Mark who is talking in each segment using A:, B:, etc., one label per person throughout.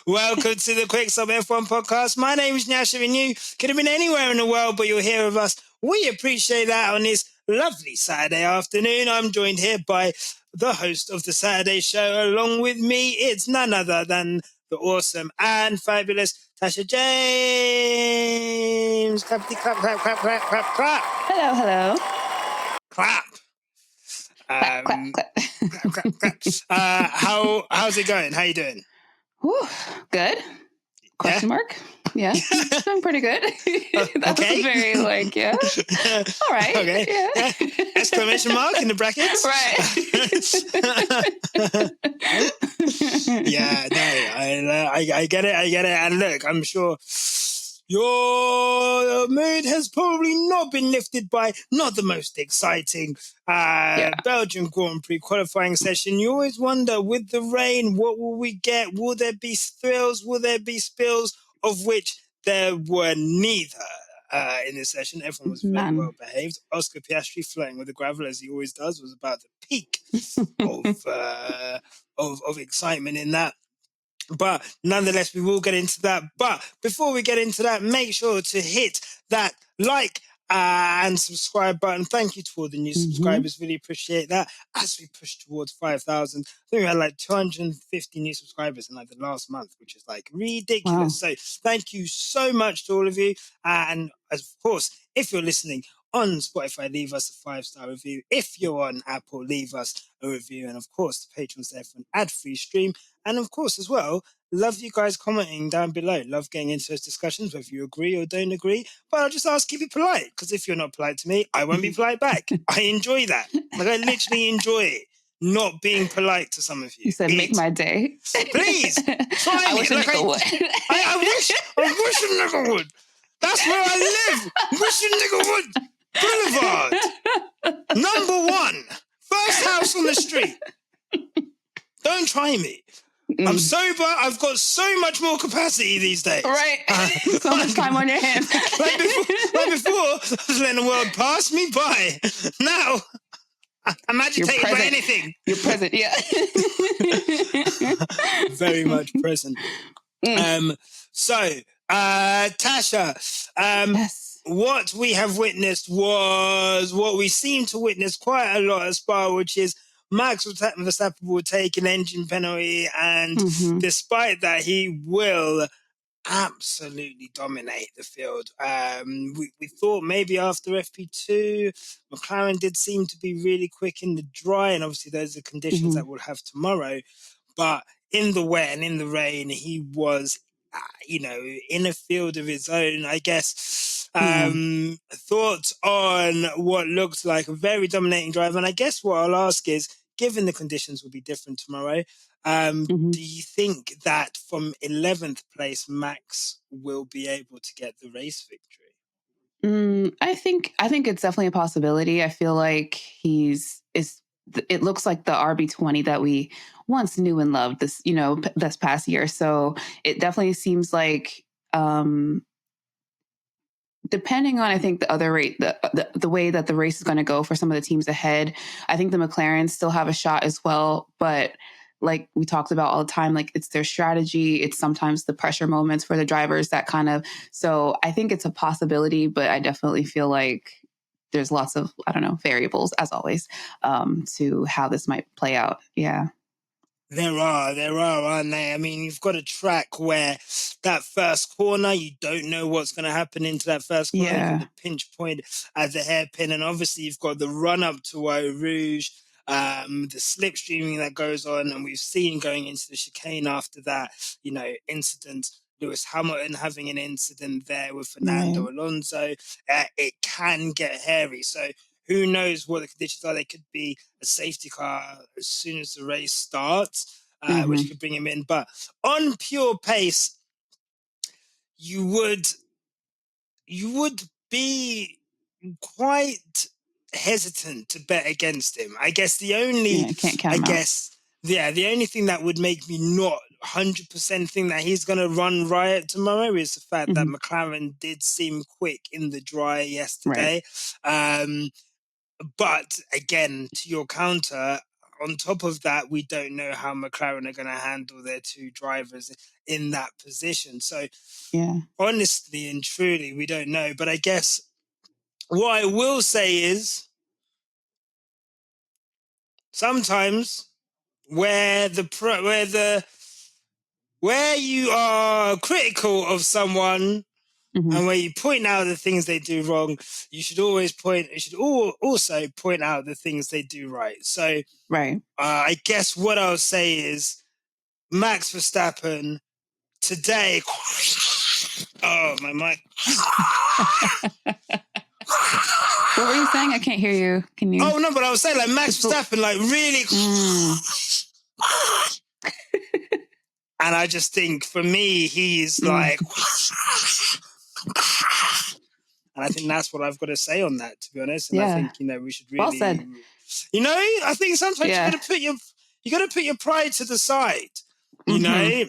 A: Welcome to the Quick Stop F1 podcast. My name is Nyasha and you could have been anywhere in the world, but you're here with us. We appreciate that on this lovely Saturday afternoon. I'm joined here by the host of the Saturday show. Along with me, it's none other than the awesome and fabulous Tasha James. Clappity clap, clap, clap, clap, clap, clap.
B: Hello.
A: Clap.
B: Clap.
A: Clap, clap. How's it going? How you doing?
B: Whew, good. Question mark? Yeah, doing pretty good. That was very All right.
A: Okay. Yeah. Exclamation mark in the brackets.
B: Right.
A: Yeah, no, I get it. And look, I'm sure your mood has probably not been lifted by not the most exciting Belgian Grand Prix qualifying session. You always wonder, with the rain, what will we get? Will there be thrills? Will there be spills? Of which there were neither in this session. Everyone was very well behaved. Oscar Piastri, flowing with the gravel as he always does, was about the peak of excitement in that. But nonetheless, we will get into that. But before we get into that, make sure to hit that like and subscribe button. Thank you to all the new subscribers. Really appreciate that. As we push towards 5,000, I think we had like 250 new subscribers in like the last month, which is like ridiculous.
B: Wow.
A: So thank you so much to all of you. And of course, if you're listening on Spotify, leave us a 5-star review. If you're on Apple, leave us a review. And of course, the Patreon's there for an ad-free stream. And of course, as well, love you guys commenting down below. Love getting into those discussions, whether you agree or don't agree. But I'll just ask you to be polite, because if you're not polite to me, I won't be polite back. I enjoy that. Like, I literally enjoy it, not being polite to some of you.
B: You said, make my day.
A: Please, try
B: I
A: me.
B: wish a nigga would.
A: I wish a nigga would. That's where I live. Wish a nigga would. Boulevard. Number 1. First house on the street. Don't try me. I'm sober. I've got so much more capacity these days.
B: Right. So much time on your hands.
A: Like before, I was letting the world pass me by. Now, I'm agitated by anything.
B: You're present, yeah.
A: Very much present. So, Tasha,
B: yes.
A: What we have witnessed was what we seem to witness quite a lot at Spa, which is Max Verstappen will take an engine penalty, and despite that, he will absolutely dominate the field. We thought maybe after FP2, McLaren did seem to be really quick in the dry, and obviously those are conditions that we'll have tomorrow. But in the wet and in the rain, he was, in a field of his own, I guess. Thoughts on what looked like a very dominating drive, and I guess what I'll ask is, given the conditions will be different tomorrow, do you think that from 11th place, Max will be able to get the race victory?
B: I think it's definitely a possibility. I feel like it looks like the RB20 that we once knew and loved this past year. So it definitely seems like, depending on, I think, the other rate, the way that the race is going to go for some of the teams ahead, I think the McLarens still have a shot as well. But like we talked about all the time, like it's their strategy. It's sometimes the pressure moments for the drivers so I think it's a possibility, but I definitely feel like there's lots of, variables as always, to how this might play out. Yeah.
A: There are, aren't there? I mean, you've got a track where that first corner, you don't know what's going to happen into that first corner.
B: Yeah.
A: You've got the pinch point at the hairpin, and obviously you've got the run up to Eau Rouge, the slipstreaming that goes on, and we've seen going into the chicane after that, incident. Lewis Hamilton having an incident there with Fernando Alonso. It can get hairy. So who knows what the conditions are? There could be a safety car as soon as the race starts, which could bring him in. But on pure pace, you would be quite hesitant to bet against him. I guess the only, the only thing that would make me not 100% think that he's going to run riot tomorrow is the fact that McLaren did seem quick in the dry yesterday. Right. But again, to your counter, on top of that, we don't know how McLaren are going to handle their two drivers in that position. So, honestly and truly, we don't know. But I guess what I will say is sometimes where you are critical of someone and where you point out the things they do wrong, you should also point out the things they do right. So, I guess what I'll say is Max Verstappen today. Oh, my mic.
B: What were you saying? I can't hear you. Can you?
A: Oh no, but I was saying like Max Verstappen, like really. And I just think for me, he's like. And I think that's what I've got to say on that, to be honest. And I think, we should really,
B: well said.
A: I think sometimes you got to put your pride to the side, you know.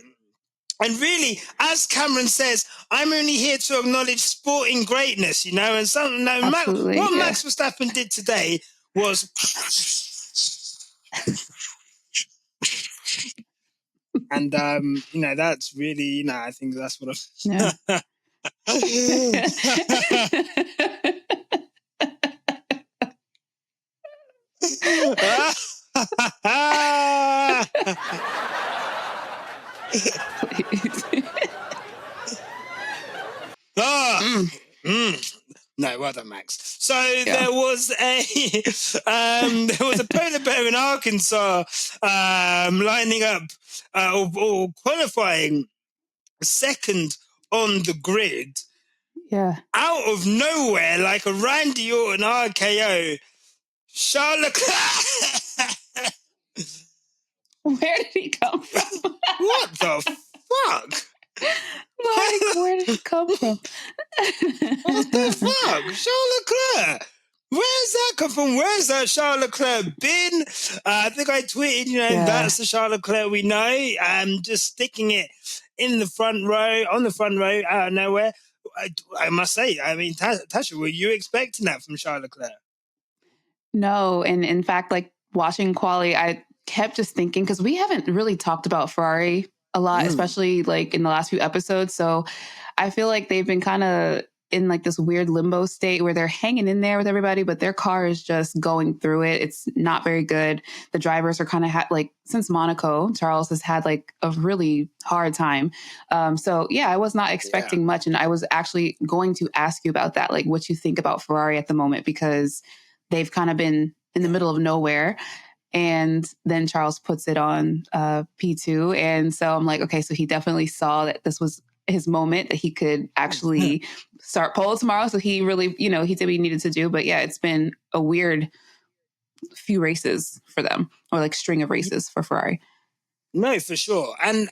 A: And really, as Cameron says, I'm only here to acknowledge sporting greatness, and Max Verstappen did today was. And that's really, I think that's what I'm. No, well done, Max. So there was a polar bear in Arkansas lining up or qualifying second on the grid.
B: Yeah.
A: Out of nowhere, like a Randy Orton RKO, Charles Leclerc.
B: Where did he come from?
A: What the fuck?
B: Like, where did he come from?
A: What the fuck? Charles Leclerc. Where's that come from? Where's that Charles Leclerc been? I think I tweeted, that's the Charles Leclerc we know. Just sticking it on the front row, out of nowhere. I must say, I mean, Tasha, were you expecting that from Charles Leclerc?
B: No, and in fact, like watching quali, I kept just thinking, because we haven't really talked about Ferrari a lot, especially like in the last few episodes. So I feel like they've been kind of in like this weird limbo state where they're hanging in there with everybody, but their car is just going through it. It's not very good. The drivers are kind of like, since Monaco, Charles has had like a really hard time. So yeah, I was not expecting much. And I was actually going to ask you about that, like what you think about Ferrari at the moment, because they've kind of been in the middle of nowhere. And then Charles puts it on P2. And so I'm like, okay, so he definitely saw that this was his moment, that he could actually start pole tomorrow. So he really, he did what he needed to do. But yeah, it's been a weird few races for them, or like string of races for Ferrari.
A: No, for sure. And,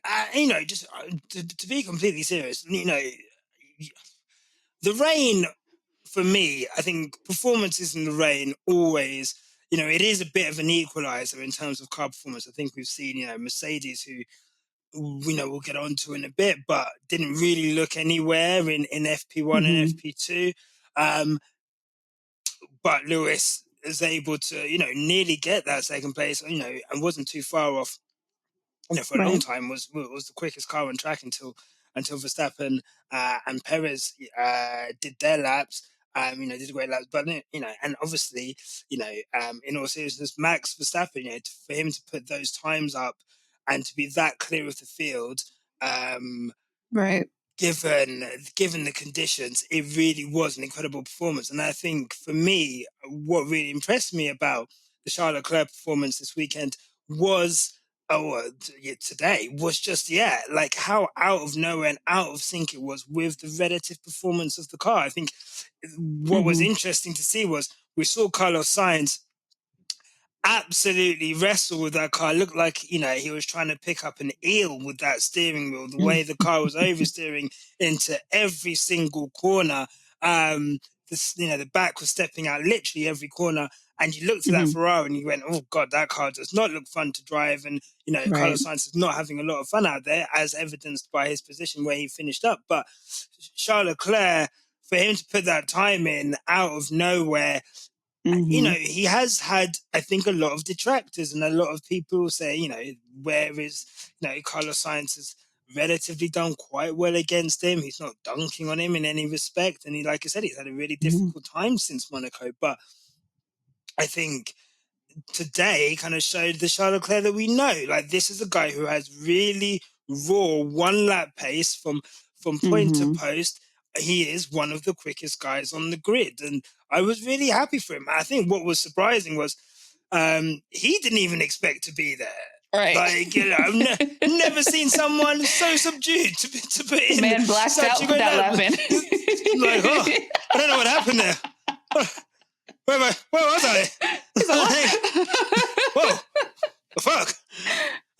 A: just to be completely serious, the rain, for me, I think performances in the rain always, it is a bit of an equalizer in terms of car performance. I think we've seen, Mercedes, who, we'll get onto in a bit, but didn't really look anywhere in FP1 and FP2. But Lewis is able to, nearly get that second place, and wasn't too far off. For a long time was the quickest car on track until Verstappen and Perez did their laps. Did great laps, but and obviously, in all seriousness, Max Verstappen, for him to put those times up and to be that clear of the field, given the conditions, it really was an incredible performance. And I think for me, what really impressed me about the Charles Leclerc performance this weekend was. Today was just like how out of nowhere and out of sync it was with the relative performance of the car. I think what was interesting to see was we saw Carlos Sainz absolutely wrestle with that car. It looked like he was trying to pick up an eel with that steering wheel. The way the car was oversteering into every single corner. The back was stepping out literally every corner. And you looked at that Ferrari and you went, oh, God, that car does not look fun to drive. And, Carlos Sainz is not having a lot of fun out there, as evidenced by his position where he finished up. But Charles Leclerc, for him to put that time in out of nowhere, you know, he has had, I think, a lot of detractors, and a lot of people say, you know, where is, you know, Carlos Sainz has relatively done quite well against him. He's not dunking on him in any respect. And he, like I said, he's had a really difficult time since Monaco. But I think today kind of showed the Charles Leclerc that we know. Like, this is a guy who has really raw one lap pace from point to post. He is one of the quickest guys on the grid, and I was really happy for him. I think what was surprising was he didn't even expect to be there.
B: Right.
A: Like, you know, I've never seen someone so subdued to put in.
B: Man blacked out with that lap in.
A: Like, oh, I don't know what happened there. Where was I? Whoa, the fuck.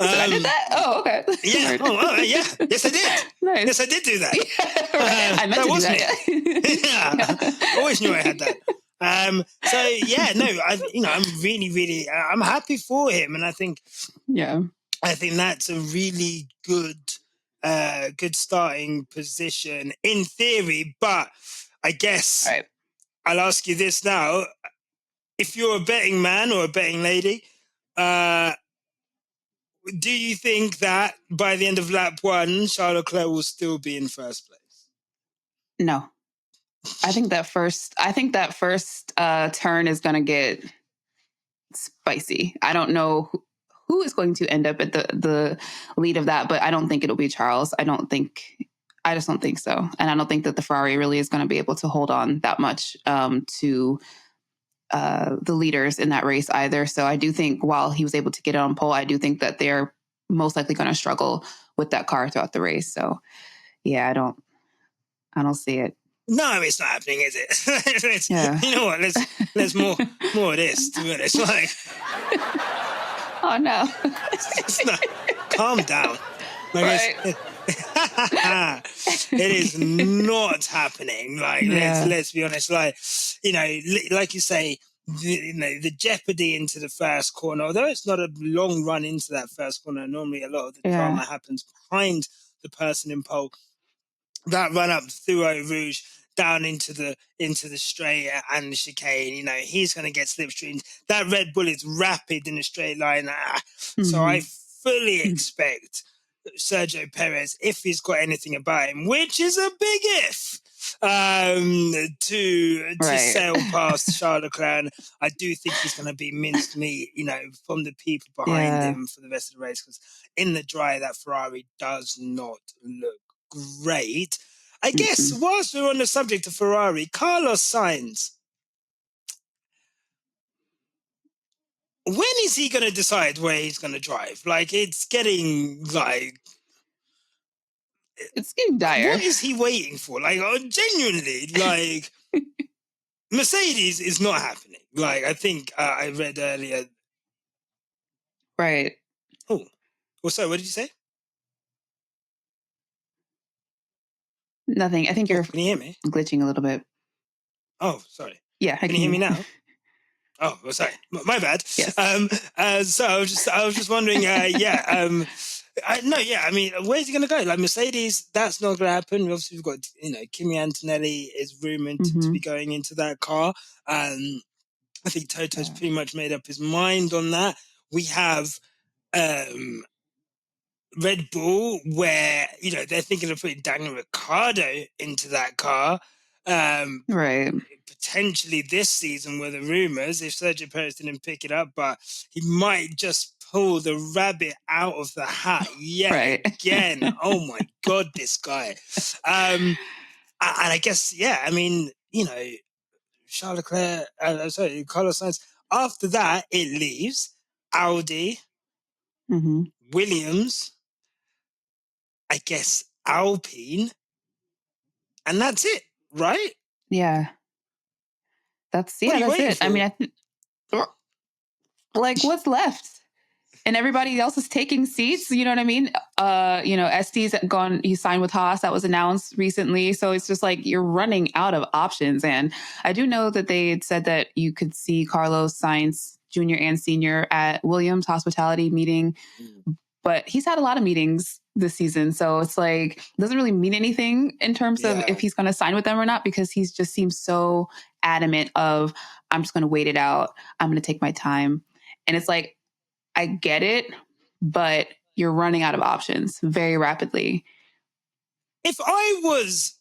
B: I did that? Oh, okay.
A: Yeah. Yeah. Yes, I did. Nice. Yes, I did do that.
B: Yeah, right. I meant to do that.
A: Yeah. Always knew I had that. So yeah, no, I'm really, I'm happy for him, and I think that's a really good starting position in theory. But I guess I'll ask you this now: if you're a betting man or a betting lady, do you think that by the end of lap 1, Charles Leclerc will still be in first place?
B: No. I think that first turn is going to get spicy. I don't know who is going to end up at the lead of that, but I don't think it'll be Charles. I just don't think so. And I don't think that the Ferrari really is going to be able to hold on that much to the leaders in that race either. So I do think while he was able to get it on pole, I do think that they're most likely going to struggle with that car throughout the race. So yeah, I don't see it.
A: No, it's not happening, is it? You know what? Let's more of this. To be honest, like,
B: oh no,
A: calm down. Like, it is not happening. Like, let's be honest. Like, you know, like you say, the jeopardy into the first corner. Although it's not a long run into that first corner, normally a lot of the drama happens behind the person in pole. That run up through Eau Rouge down into the straight and the chicane, you know, he's going to get slipstreamed. That Red Bull is rapid in a straight line. So I fully expect Sergio Perez, if he's got anything about him, which is a big if, to sail past Charles Leclerc. I do think he's going to be minced meat, you know, from the people behind him for the rest of the race, because in the dry, that Ferrari does not look great. I guess whilst we're on the subject of Ferrari, Carlos Sainz, when is he going to decide where he's going to drive? Like, it's getting dire. What is he waiting for? Like, genuinely, like, Mercedes is not happening. Like, I think I read earlier.
B: Right.
A: Oh, sorry, what did you say?
B: Nothing. I think you're.
A: Can you hear me?
B: Glitching a little bit.
A: Oh, sorry.
B: Yeah,
A: can you hear me now? Oh, well, sorry, my bad.
B: Yes.
A: So I was just wondering. I mean, where's he going to go? Like, Mercedes, that's not going to happen. Obviously, we've got, you know, Kimi Antonelli is rumored to be going into that car. I think Toto's pretty much made up his mind on that. We have Red Bull, where, you know, they're thinking of putting Daniel Ricciardo into that car.
B: Right.
A: Potentially this season were the rumors, if Sergio Perez didn't pick it up, but he might just pull the rabbit out of the hat yet again. Oh my God, this guy. And I guess, I mean, you know, Charles Leclerc, Carlos Sainz. After that, it leaves Audi, Williams, I guess Alpine, and that's it, right?
B: Yeah. That's it. For? I mean, like, what's left? And everybody else is taking seats. You know what I mean? You know, Este's gone. He signed with Haas. That was announced recently. So it's just like you're running out of options. And I do know that they had said that you could see Carlos Sainz Jr. and Sr. at Williams Hospitality meeting, but he's had a lot of meetings this season. So it's like, it doesn't really mean anything in terms of if he's going to sign with them or not, because he's just seems so adamant of, I'm just going to wait it out. I'm going to take my time. And it's like, I get it, but you're running out of options very rapidly.
A: If I was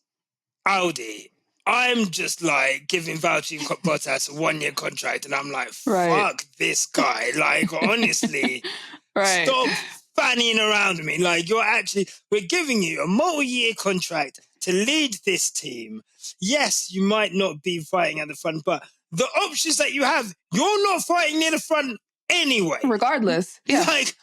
A: Audi, I'm just like giving Valtteri Bottas a 1-year contract, and I'm like, fuck this guy. Like, honestly, stop fanning around me. Like, we're giving you a multi-year contract to lead this team. Yes, you might not be fighting at the front, but the options that you have, you're not fighting near the front anyway.
B: Regardless. Yeah.
A: Like,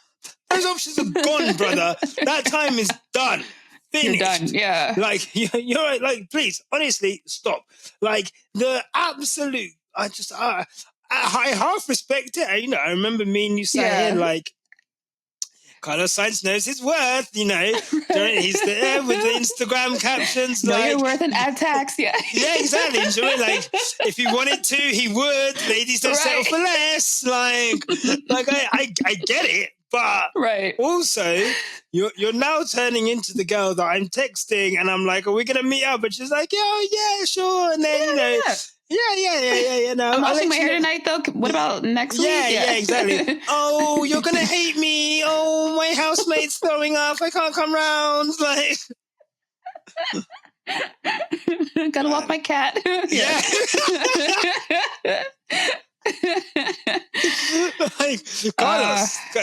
A: those options are gone, brother. That time is done. Finished.
B: You're done. Yeah.
A: Like, you're right. Like, please, honestly, stop. Like, the absolute, I half respect it. You know, I remember me and you sat here like, Carlos Sainz knows his worth, you know. He's there with the Instagram captions.
B: Know
A: like,
B: your worth and add tax, yeah.
A: Yeah, exactly. You know, like, if he wanted to, he would. Ladies don't settle for less. Like I get it. But also, you're now turning into the girl that I'm texting, and I'm like, are we going to meet up? And she's like, yeah, sure. And then, you know... Yeah. No,
B: I'm washing my hair tonight, though. What about next week?
A: Yeah, exactly. Oh, you're going to hate me. Oh, my housemate's throwing up. I can't come round. Like...
B: Gotta walk my cat.
A: Yeah. Like,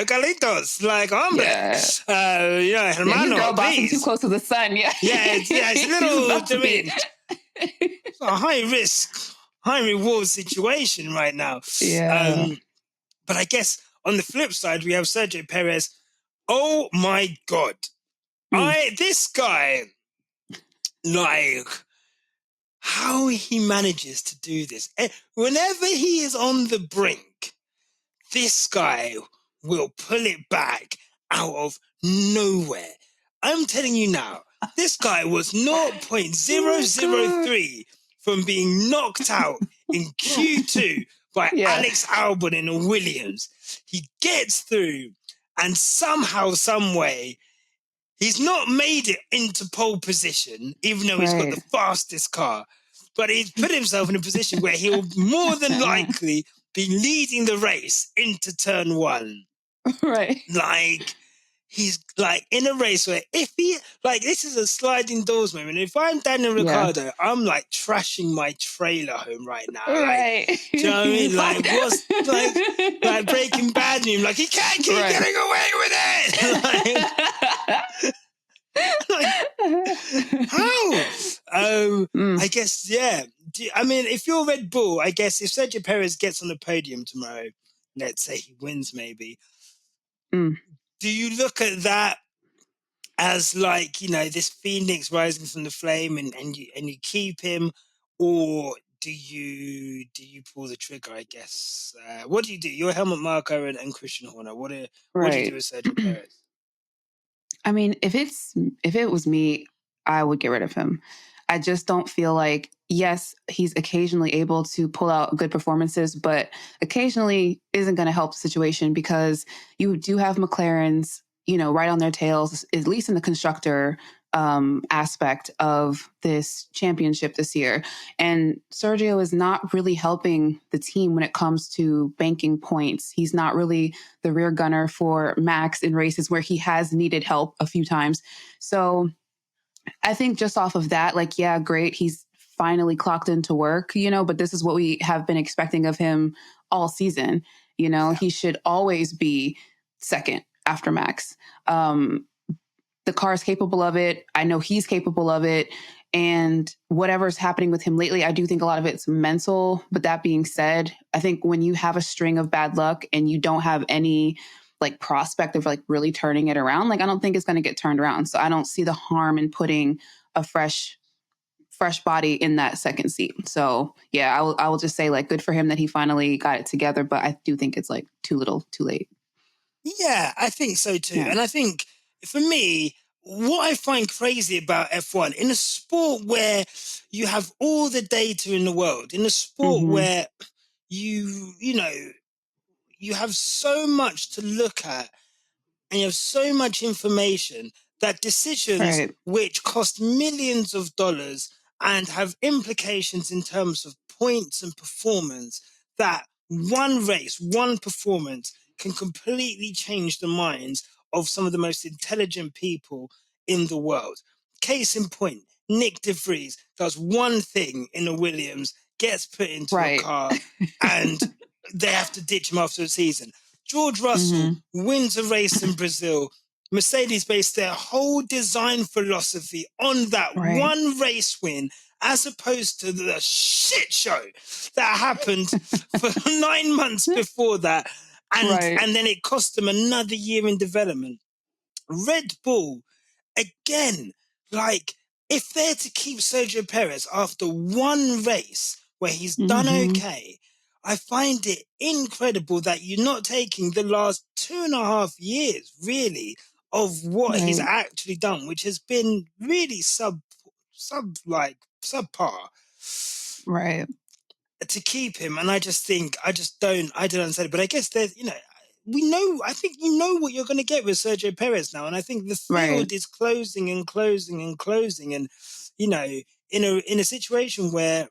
A: Carlitos, like, hombre. Hermano,
B: girl
A: please.
B: bossing too close to the sun. Yeah,
A: it's a little... It's a high risk, high reward situation right now.
B: Yeah.
A: But I guess on the flip side, we have Sergio Perez. Oh my God. This guy, like, how he manages to do this. Whenever he is on the brink, this guy will pull it back out of nowhere. I'm telling you now, this guy was 0.003 from being knocked out in Q2 by Alex Albon in a Williams. He gets through, and somehow, some way, he's not made it into pole position, even though he's got the fastest car. But he's put himself in a position where he'll more than likely be leading the race into turn 1.
B: Right.
A: Like, he's like in a race where if he, like, this is a sliding doors moment. If I'm Daniel Ricciardo, I'm like trashing my trailer home right now.
B: Right.
A: Like, do you know what I mean? Like, what's like Breaking Bad meme? Like, he can't keep getting away with it. How? I guess, I mean, if you're Red Bull, I guess if Sergio Perez gets on the podium tomorrow, let's say he wins maybe, do you look at that as like, you know, this phoenix rising from the flame and you keep him, or do you pull the trigger, I guess? What do you do? You're Helmut Marko and Christian Horner. What do you do with Sergio Perez?
B: I mean, if it was me, I would get rid of him. I just don't feel like, yes, he's occasionally able to pull out good performances, but occasionally isn't going to help the situation, because you do have McLaren's, you know, right on their tails, at least in the constructor aspect of this championship this year. And Sergio is not really helping the team when it comes to banking points. He's not really the rear gunner for Max in races where he has needed help a few times. So I think just off of that, like, yeah, great. He's finally clocked into work, you know, but this is what we have been expecting of him all season. You know, he should always be second after Max. The car is capable of it. I know he's capable of it. And whatever's happening with him lately, I do think a lot of it's mental. But that being said, I think when you have a string of bad luck and you don't have any like prospect of like really turning it around, like, I don't think it's going to get turned around. So I don't see the harm in putting a fresh body in that second seat. So yeah, I will just say, like, good for him that he finally got it together. But I do think it's like too little, too late.
A: Yeah, I think so too. Yeah. And I think for me, what I find crazy about F1, in a sport where you have all the data in the world, in a sport where you know, you have so much to look at and you have so much information, that decisions which cost millions of dollars and have implications in terms of points and performance, that one race, one performance can completely change the minds of some of the most intelligent people in the world. Case in point, Nick de Vries does one thing in a Williams, gets put into a car, and they have to ditch him after the season. George Russell wins a race in Brazil. Mercedes based their whole design philosophy on that one race win, as opposed to the shit show that happened for 9 months before that. And then it cost them another year in development. Red Bull, again, like, if they're to keep Sergio Perez after one race where he's done okay, I find it incredible that you're not taking the last 2.5 years, really, of what he's actually done, which has been really subpar.
B: Right.
A: To keep him. And I don't understand it. But I guess there's, I think what you're going to get with Sergio Perez now. And I think the field is closing and closing and closing. And, in a situation where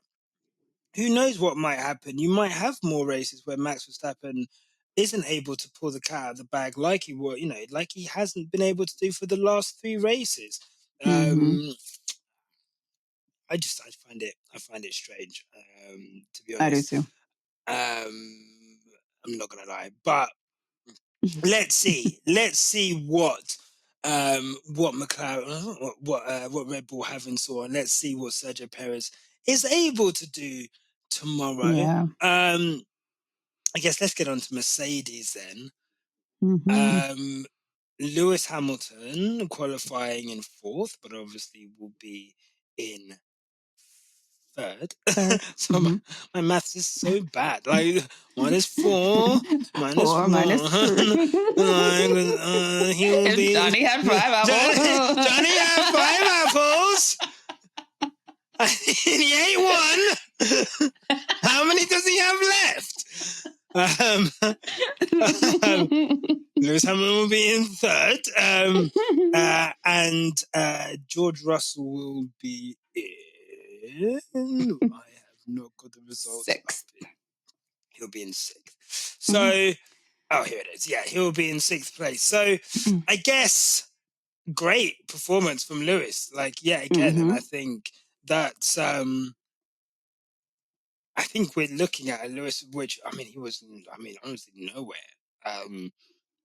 A: who knows what might happen, you might have more races where Max Verstappen isn't able to pull the cat out of the bag like he would, like he hasn't been able to do for the last 3 races. I find it strange, to be honest.
B: I do too.
A: I'm not gonna lie, but let's see what McLaren, what Red Bull have in store, and let's see what Sergio Perez is able to do tomorrow.
B: Yeah.
A: I guess let's get on to Mercedes then. Lewis Hamilton qualifying in 4th, but obviously will be in 3rd. So my maths is so bad. Like, 1 is 4, minus 4,
B: minus 3.
A: He will be.
B: Johnny had 5 apples.
A: Johnny had 5 apples. And he ate 1. How many does he have left? Lewis Hamilton will be in 3rd. And George Russell will be in. I have not got the results.
B: 6th.
A: He'll be in 6th. So, here it is. Yeah, he'll be in 6th place. So, I guess great performance from Lewis. Like, yeah, again, and I think that's. I think we're looking at a Lewis, which he was. Honestly, nowhere.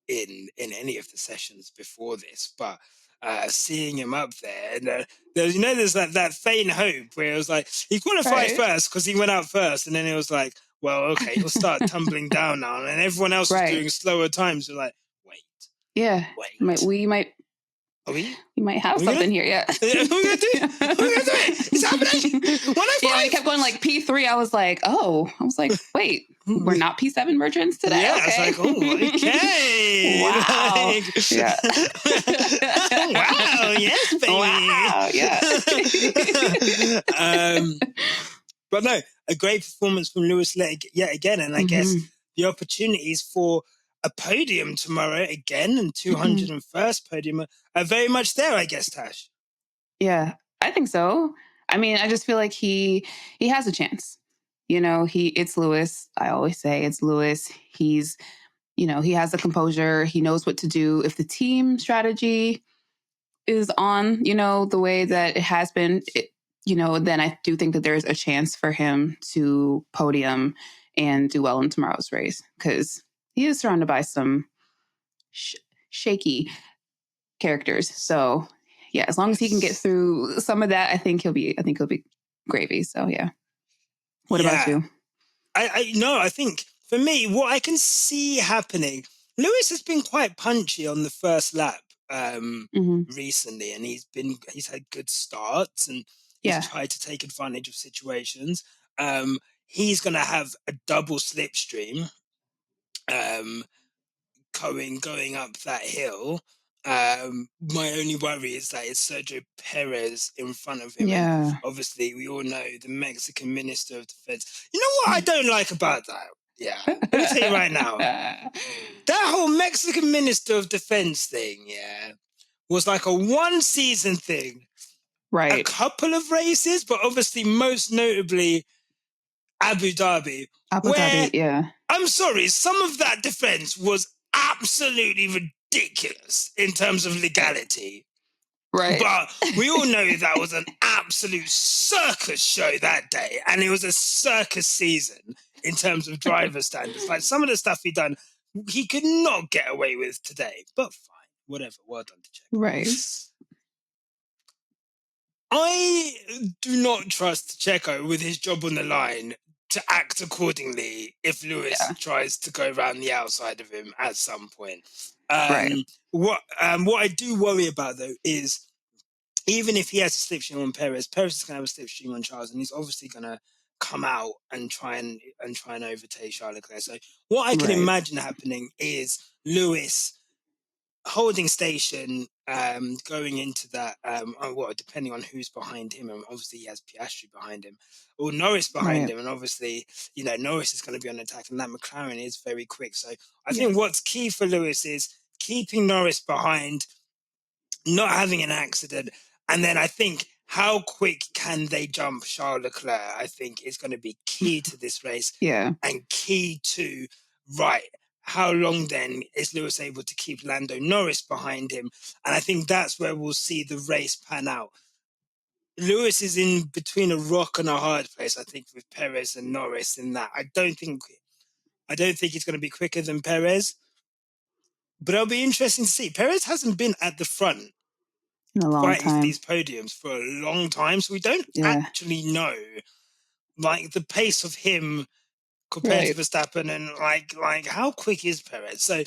A: In any of the sessions before this, but seeing him up there, and there's that faint hope where it was like he qualified first because he went out first, and then it was like, well, okay, he'll start tumbling down now, and everyone else was doing slower times. You're like, wait,
B: we might.
A: We
B: might have something here, yeah.
A: We're gonna do it. It's happening. 105.
B: Yeah, we kept going like P3. I was like, wait, we're not P7 virgins today.
A: Yeah,
B: okay.
A: I was like, okay.
B: Wow.
A: Like,
B: yeah.
A: Wow, yes, baby.
B: Wow, yeah.
A: But no, a great performance from Lewis yet again, and I guess the opportunities for a podium tomorrow again, and 201st podium are very much there, I guess, Tash.
B: Yeah, I think so. I just feel like he has a chance. It's Lewis. I always say it's Lewis. He's, he has the composure. He knows what to do. If the team strategy is on, the way that it has been, then I do think that there's a chance for him to podium and do well in tomorrow's race, because he is surrounded by some shaky characters. So yeah, as long as he can get through some of that, I think he'll be gravy. So yeah. What about you?
A: I think for me, what I can see happening, Lewis has been quite punchy on the first lap recently, and he's had good starts, and he's tried to take advantage of situations. He's going to have a double slipstream going up that hill. My only worry is that it's Sergio Perez in front of him.
B: Yeah.
A: And obviously, we all know the Mexican Minister of Defense. You know what I don't like about that? Yeah. Let me tell you right now. That whole Mexican Minister of Defense thing, yeah. was like a one-season thing.
B: Right.
A: A couple of races, but obviously most notably Abu Dhabi.
B: Yeah.
A: I'm sorry, some of that defense was absolutely ridiculous in terms of legality.
B: Right.
A: But we all know that was an absolute circus show that day. And it was a circus season in terms of driver standards. Like some of the stuff he done, he could not get away with today. But fine, whatever. Well done to Checo.
B: Right.
A: I do not trust Checo with his job on the line to act accordingly if Lewis tries to go around the outside of him at some point.
B: Right.
A: What I do worry about, though, is even if he has a slipstream on Perez, Perez is going to have a slipstream on Charles, and he's obviously going to come out and try and overtake Charles Leclerc. So what I can imagine happening is Lewis holding station, going into that, depending on who's behind him, and obviously he has Piastri behind him, or Norris behind him, and obviously, Norris is going to be on attack, and that McLaren is very quick. So I think what's key for Lewis is keeping Norris behind, not having an accident, and then I think how quick can they jump Charles Leclerc, I think is going to be key to this race, and key to, how long then is Lewis able to keep Lando Norris behind him? And I think that's where we'll see the race pan out. Lewis is in between a rock and a hard place, I think, with Perez and Norris in that. I don't think he's going to be quicker than Perez, but it'll be interesting to see. Perez hasn't been at the front
B: in a long time,
A: these podiums for a long time, so we don't actually know like the pace of him compared to Verstappen, and like how quick is Perez? So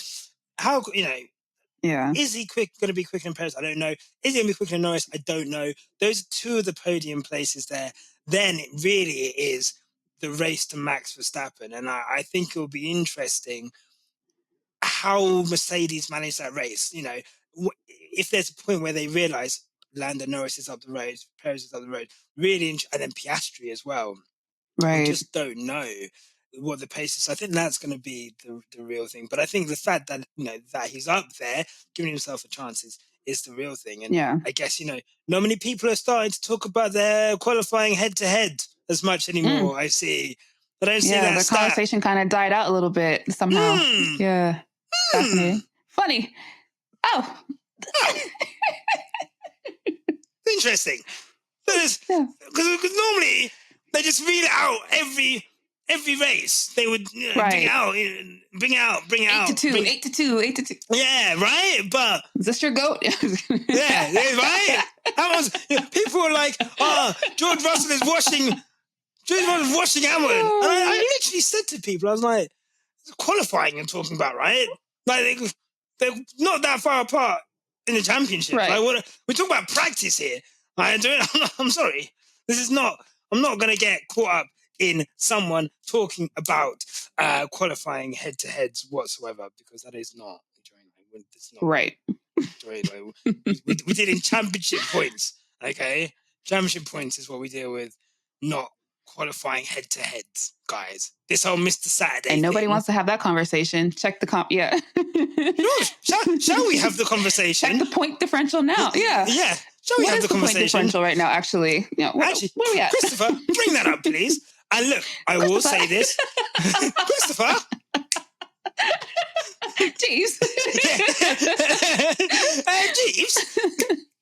A: how is he going to be quicker than Perez? I don't know. Is he going to be quicker than Norris? I don't know. Those are two of the podium places there. Then it really is the race to Max Verstappen, and I think it will be interesting how Mercedes manage that race. If there's a point where they realize Lando Norris is up the road, Perez is up the road, really, and then Piastri as well. We just don't know what the pace is. So I think that's going to be the real thing. But I think the fact that that he's up there, giving himself a chance is the real thing. And I guess not many people are starting to talk about their qualifying head to head as much anymore. I see. But I don't see that.
B: The conversation kind of died out a little bit somehow. Fascinating. Funny. Oh.
A: Interesting. Because normally they just read it out every race. They would bring it out.
B: 8-2.
A: Yeah, right. But
B: is this your goat?
A: yeah, right. People were like, George Russell is washing Hamilton. And I literally said to people, I was like, qualifying you're talking about, right? Like they're not that far apart in the championship. Like we're talking about practice here. I'm sorry. I'm not going to get caught up in someone talking about qualifying head-to-heads whatsoever, because that is not enjoying. It's not enjoying. We did in championship points, okay? Championship points is what we deal with, not qualifying head-to-heads, guys. This whole Mr. Saturday
B: and nobody
A: thing.
B: wants to have that conversation. Check the
A: Sure. Shall we have the conversation?
B: Check the point differential now. Yeah.
A: Shall we have the conversation?
B: What is the point differential right now, actually? Where are we at?
A: Christopher, bring that up, please. And look, I will say this. Christopher.
B: Jeeves.
A: Jeeves,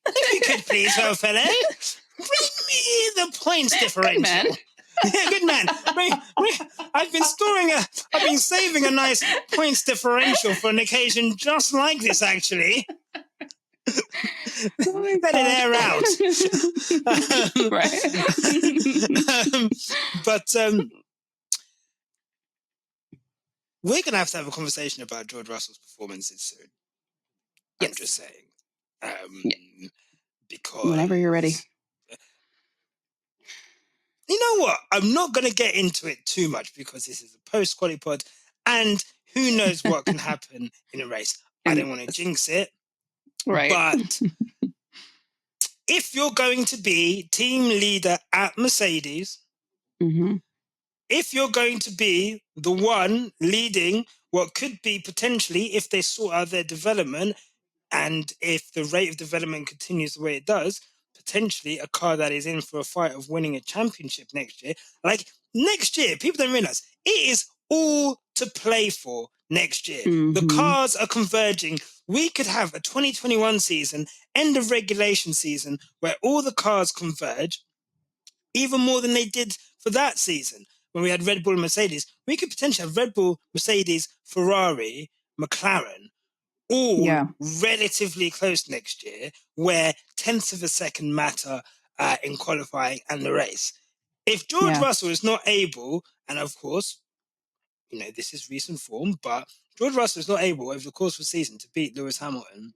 A: if you could please, old fella, bring me the points differential.
B: Good man.
A: Good man. I've been saving a nice points differential for an occasion just like this, actually. Let it air out. But we're going to have a conversation about George Russell's performances soon. I'm just saying. Because
B: whenever you're ready.
A: You know what? I'm not going to get into it too much because this is a post-quali pod, and who knows what can happen in a race. I don't want to jinx it.
B: Right.
A: But if you're going to be team leader at Mercedes, if you're going to be the one leading what could be potentially, if they sort out their development, And if the rate of development continues the way it does, potentially a car that is in for a fight of winning a championship next year. Like next year, people don't realize it is all to play for next year. The cars are converging. We could have a 2021 season, end of regulation season, where all the cars converge, even more than they did for that season when we had Red Bull and Mercedes. We could potentially have Red Bull, Mercedes, Ferrari, McLaren, all relatively close next year, where tenths of a second matter in qualifying and the race. If George Russell is not able, and of course, this is recent form, but George Russell is not able over the course of the season to beat Lewis Hamilton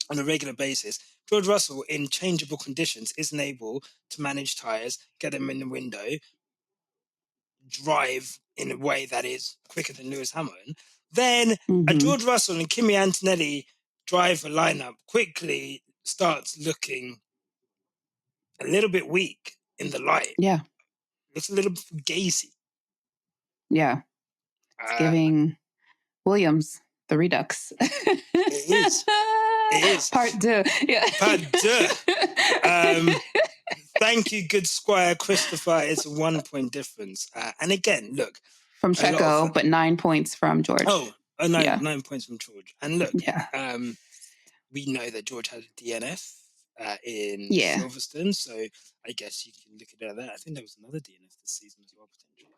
A: on a regular basis. George Russell, in changeable conditions, isn't able to manage tyres, get them in the window, drive in a way that is quicker than Lewis Hamilton. Then a George Russell and Kimi Antonelli driver lineup quickly starts looking a little bit weak in the light.
B: Yeah.
A: Looks a little bit gazy.
B: Yeah. It's giving Williams the Redux.
A: It is. It is.
B: Part deux. Yeah.
A: Part deux. Thank you, good Squire Christopher. It's a 1 point difference. And again, look.
B: From Checo, but 9 points from George.
A: Nine points from George. And look, we know that George had a DNF in Silverstone, so I guess you can look at it like that. I think there was another DNF this season as well, potentially.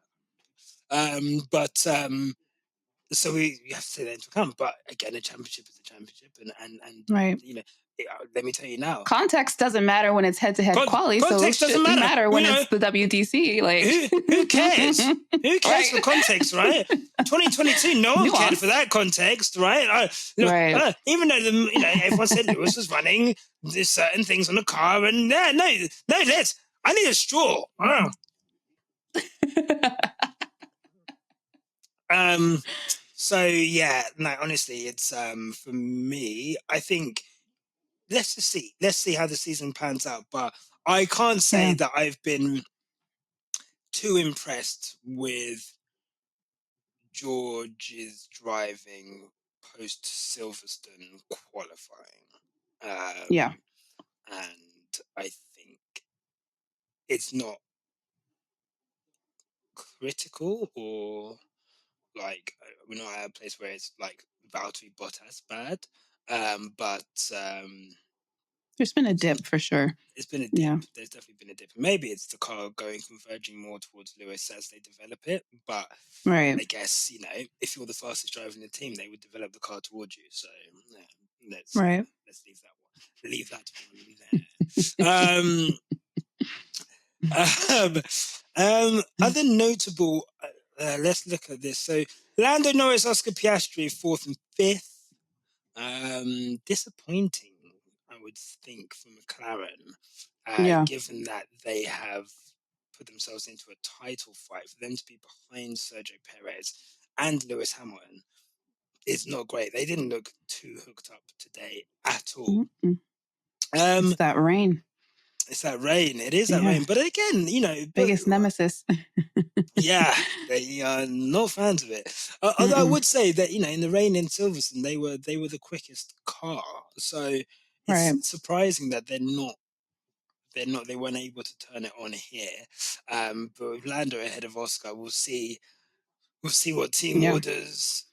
A: So we have to take that into account. But again, a championship is a championship, and let me tell you now,
B: context doesn't matter when it's head-to-head quali.
A: Context
B: so it
A: doesn't matter
B: when it's the WTC. Like
A: who cares? Who cares for context, right? 2022, no one cared for that context, right? Even though everyone said Lewis was running there's certain things on the car, and I need a straw. So honestly, it's for me, I think let's see how the season pans out, but I can't say that I've been too impressed with George's driving post Silverstone qualifying. And I think it's not critical or like we're not at a place where it's like Valtteri Bottas bad, but
B: there's been a dip for sure.
A: It's been a dip. Yeah. There's definitely been a dip. Maybe it's the car converging more towards Lewis as they develop it. But I guess if you're the fastest driver in the team, they would develop the car towards you. So let's leave that one. Leave that one there. Other notable. Let's look at this. So Lando Norris, Oscar Piastri, 4th and 5th. Disappointing, I would think, for McLaren, given that they have put themselves into a title fight. For them to be behind Sergio Perez and Lewis Hamilton is not great. They didn't look too hooked up today at all.
B: It's that rain.
A: It's that rain. It is that rain. But again,
B: biggest nemesis.
A: They are not fans of it. Although I would say that in the rain in Silverstone, they were the quickest car. So it's surprising that they weren't able to turn it on here. But with Lando ahead of Oscar, we'll see what team orders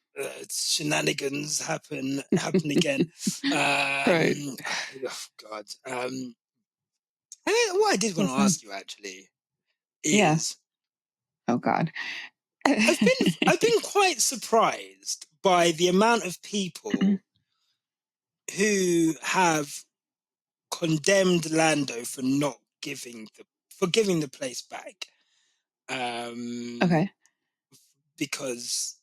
A: shenanigans happen again. Oh God. What I did want to ask you actually is,
B: oh God,
A: I've been quite surprised by the amount of people who have condemned Lando for not giving the place back. Because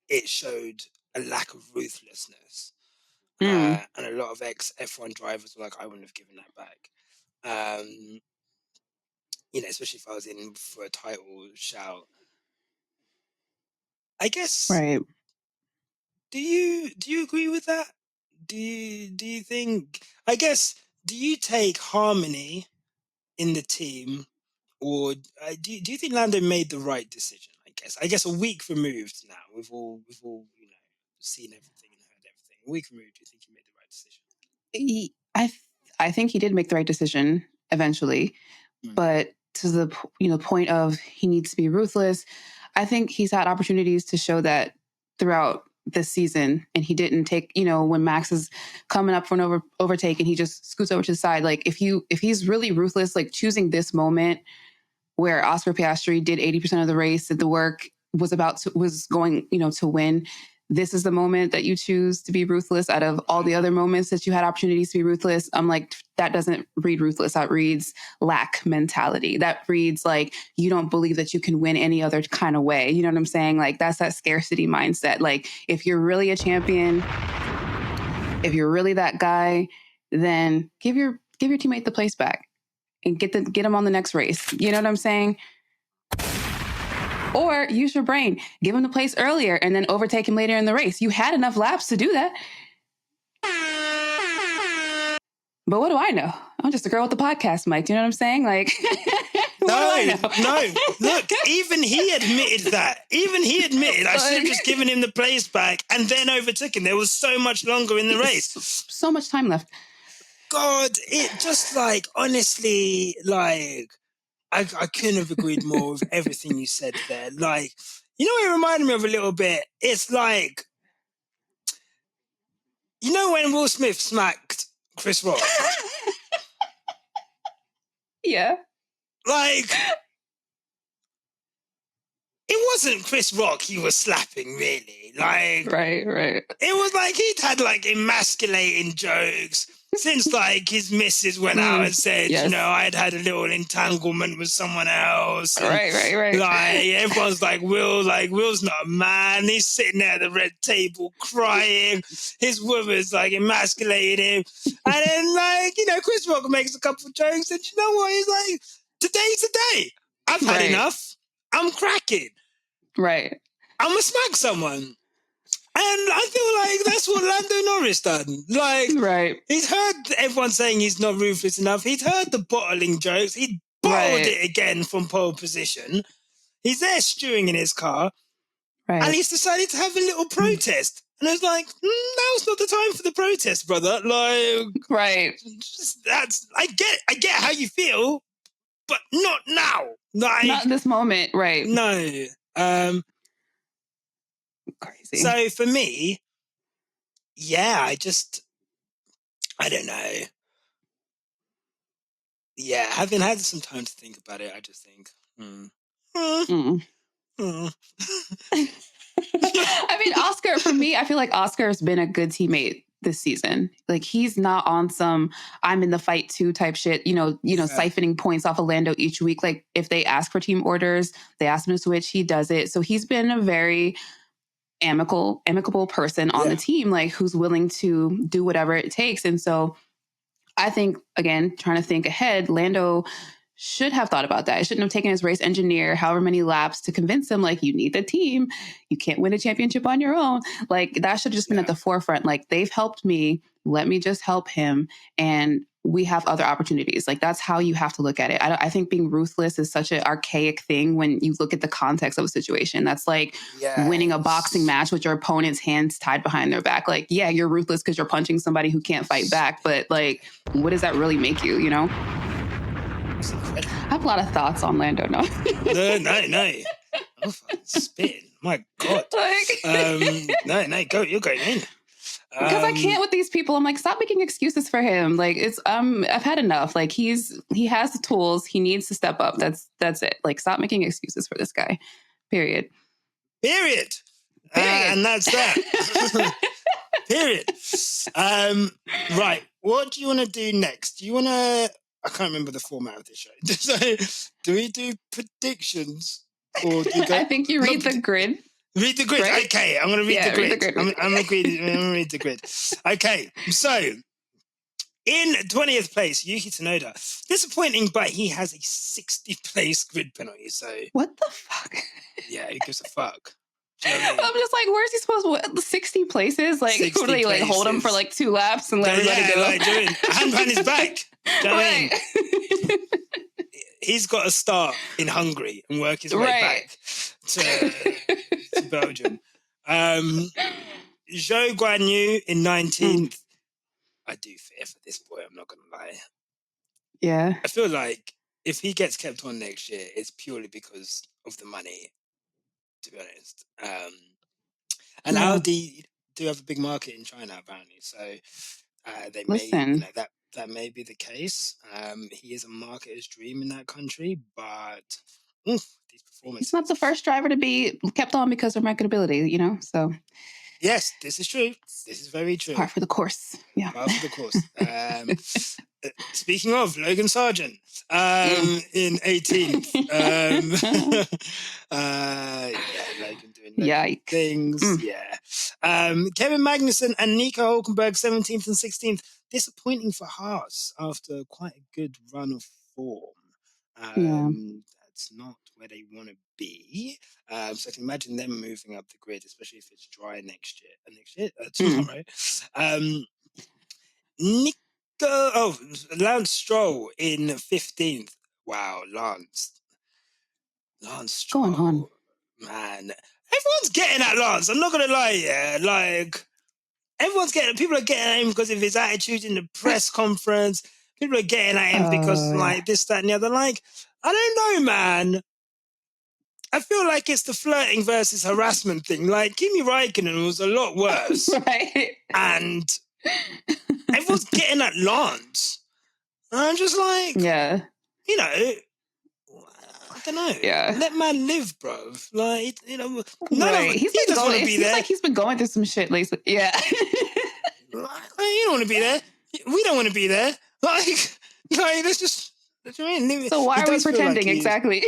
A: it showed a lack of ruthlessness. And a lot of ex-F1 drivers were like, I wouldn't have given that back. Especially if I was in for a title shout. I guess.
B: Right.
A: Do you agree with that? Do you think? I guess. Do you take harmony in the team, or do you think Lando made the right decision? I guess a week removed now, we've all seen everything and heard everything. week removed, do you think he made the right decision?
B: I think he did make the right decision eventually, but to the point of he needs to be ruthless, I think he's had opportunities to show that throughout this season, and he didn't take, when Max is coming up for an overtake and he just scoots over to the side. Like if he's really ruthless, like choosing this moment where Oscar Piastri did 80% of the race, did the work, was going, to win. This is the moment that you choose to be ruthless out of all the other moments that you had opportunities to be ruthless. I'm like, that doesn't read ruthless. That reads lack mentality. That reads like you don't believe that you can win any other kind of way. You know what I'm saying? Like that's that scarcity mindset. Like if you're really a champion, if you're really that guy, then give your teammate the place back and get him on the next race. You know what I'm saying? Or use your brain. Give him the place earlier and then overtake him later in the race. You had enough laps to do that. But what do I know? I'm just a girl with the podcast mic. Do you know what I'm saying? Like,
A: No. Look, even he admitted that. I should have just given him the place back and then overtook him. There was so much longer in the race.
B: So much time left.
A: God, it just like, honestly, like, I couldn't have agreed more with everything you said there. Like, you know what it reminded me of a little bit? It's like, when Will Smith smacked Chris Rock?
B: Yeah.
A: Like, it wasn't Chris Rock he was slapping, really. Like,
B: right.
A: It was like he'd had like emasculating jokes since like his missus went out and said,
B: yes.
A: I'd had a little entanglement with someone else. And,
B: right.
A: Like everyone's like, Will's not a man. He's sitting there at the red table crying. His woman's like emasculating him. And then like, Chris Rock makes a couple of jokes and you know what? He's like, today's the day. I've had enough. I'm cracking.
B: Right.
A: I'm going to smack someone. And I feel like that's what Lando Norris done. Like, he's heard everyone saying he's not ruthless enough. He's heard the bottling jokes. He bottled it again from pole position. He's there stewing in his car. Right. And he's decided to have a little protest. And I was like, now's not the time for the protest, brother. Like,
B: right.
A: I get how you feel, but not now. Like,
B: not in this moment, right.
A: No.
B: Crazy.
A: So for me, I don't know. Yeah, having had some time to think about it, I just think,
B: I mean, Oscar, for me, I feel like Oscar's been a good teammate this season. Like he's not on some I'm in the fight too type shit, siphoning points off of Lando each week. Like if they ask for team orders, they ask him to switch, he does it. So he's been a very amicable person on the team, like who's willing to do whatever it takes. And so I think, again, trying to think ahead, Lando should have thought about that. He shouldn't have taken his race engineer however many laps to convince him, like, you need the team. You can't win a championship on your own. Like, that should have just been at the forefront. Like, they've helped me. Let me just help him. And we have other opportunities. Like, that's how you have to look at it. I think being ruthless is such an archaic thing when you look at the context of a situation. That's like winning a boxing match with your opponent's hands tied behind their back. Like, yeah, you're ruthless because you're punching somebody who can't fight back. But, like, what does that really make you, I have a lot of thoughts on Lando now.
A: No. I'm fucking spitting. My God. No, go. You're going in.
B: Because I can't with these people. I'm like, stop making excuses for him. Like I've had enough. Like he has the tools. He needs to step up. That's it. Like stop making excuses for this guy. Period.
A: And that's that. Period. Right. What do you want to do next? Do you want to? I can't remember the format of this show. So, do we do predictions or do you go?
B: I think you read the grid.
A: Read the grid. Right? Okay, I'm going to read the grid. I'm going to read the grid. Okay, so in 20th place, Yuki Tsunoda. Disappointing, but he has a 60th place grid penalty. So
B: what the fuck?
A: Yeah, who gives a fuck? You know what I mean?
B: I'm just like, where's he supposed to 60 places? Like,
A: 60
B: what do they like hold him for like 2 laps and let everybody go?
A: Like doing a hand behind his back. Do you know what I mean? He's got to start in Hungary and work his way back to Belgium. Zhou Guanyu in 19th. I do fear for this boy, I'm not going to lie.
B: Yeah.
A: I feel like if he gets kept on next year, it's purely because of the money, to be honest. And Audi do have a big market in China, apparently. So they may, that may be the case. He is a marketer's dream in that country, but these performances.
B: He's not the first driver to be kept on because of marketability, so.
A: Yes, this is true. This is very true.
B: Par for the course. Yeah.
A: Par for the course. Speaking of Logan Sargent, in 18th. Logan doing Logan things. Yeah. Kevin Magnussen and Nico Hülkenberg, 17th and 16th. Disappointing for Haas after quite a good run of form. That's not where they want to be. So I can imagine them moving up the grid, especially if it's dry tomorrow. Lance Stroll in 15th. Wow, Lance Stroll.
B: Going on.
A: Man, everyone's getting at Lance. I'm not going to lie, yeah. Like, people are getting at him because of his attitude in the press conference. People are getting at him because, like, this, that, and the other. Like, I don't know, man. I feel like it's the flirting versus harassment thing. Like, Kimi Räikkönen was a lot worse.
B: Right.
A: And everyone's getting at Lance. And I'm just like, I don't know.
B: Yeah.
A: Let man live, bro. Like, he doesn't want to be there.
B: Like he's been going through some shit lately. Yeah.
A: You don't want to be there. We don't want to be there. Like let's just. Do you know what I mean?
B: So why are we pretending? Exactly.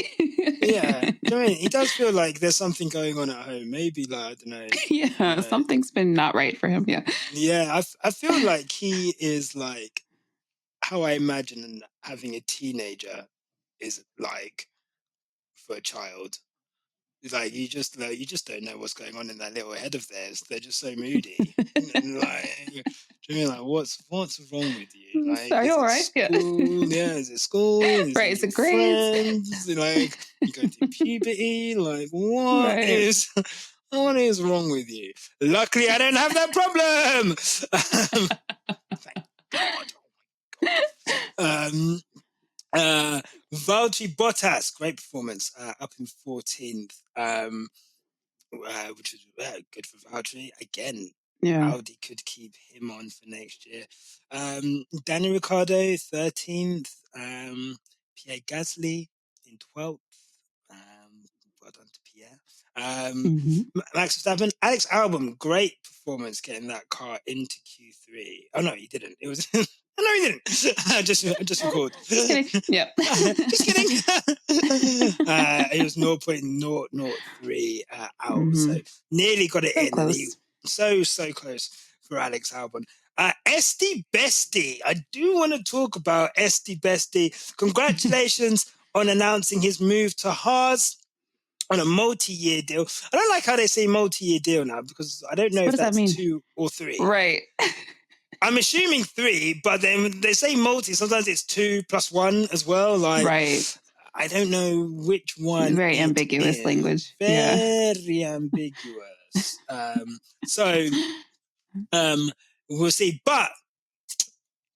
A: Yeah. Do you know what I mean? He does feel like there's something going on at home. Maybe, like, I don't know.
B: Yeah, something's been not right for him. Yeah.
A: Yeah, I feel like he is like how I imagine having a teenager is like for a child. Like you just don't know what's going on in that little head of theirs. They're just so moody. And like, do you mean like what's wrong with you? Like,
B: are you all right?
A: School? Yeah, is it school?
B: Right, is it grades?
A: Like you go through puberty? Like what is wrong with you? Luckily, I don't have that problem. Thank God. Oh my God. Valtteri Bottas, great performance, up in 14th, which was good for Valtteri. Again, Audi could keep him on for next year. Daniel Ricciardo, 13th. Pierre Gasly in 12th. Well done to Pierre. Max Verstappen, Alex Albon, great performance getting that car into Q3. Oh no, he didn't. It was no, he didn't. just record.
B: Just kidding. Yep.
A: Just kidding. It was 0.003 out, so nearly got it in.
B: Close.
A: And so close for Alex Albon. Esti Besti. I do want to talk about Esti Besti. Congratulations on announcing his move to Haas on a multi-year deal. I don't like how they say multi-year deal now because I don't know if that's 2 or 3.
B: Right.
A: I'm assuming 3, but then they say multi. Sometimes it's 2 plus 1 as well. Like,
B: right.
A: I don't know which one.
B: Very ambiguous language.
A: Very ambiguous. So we'll see. But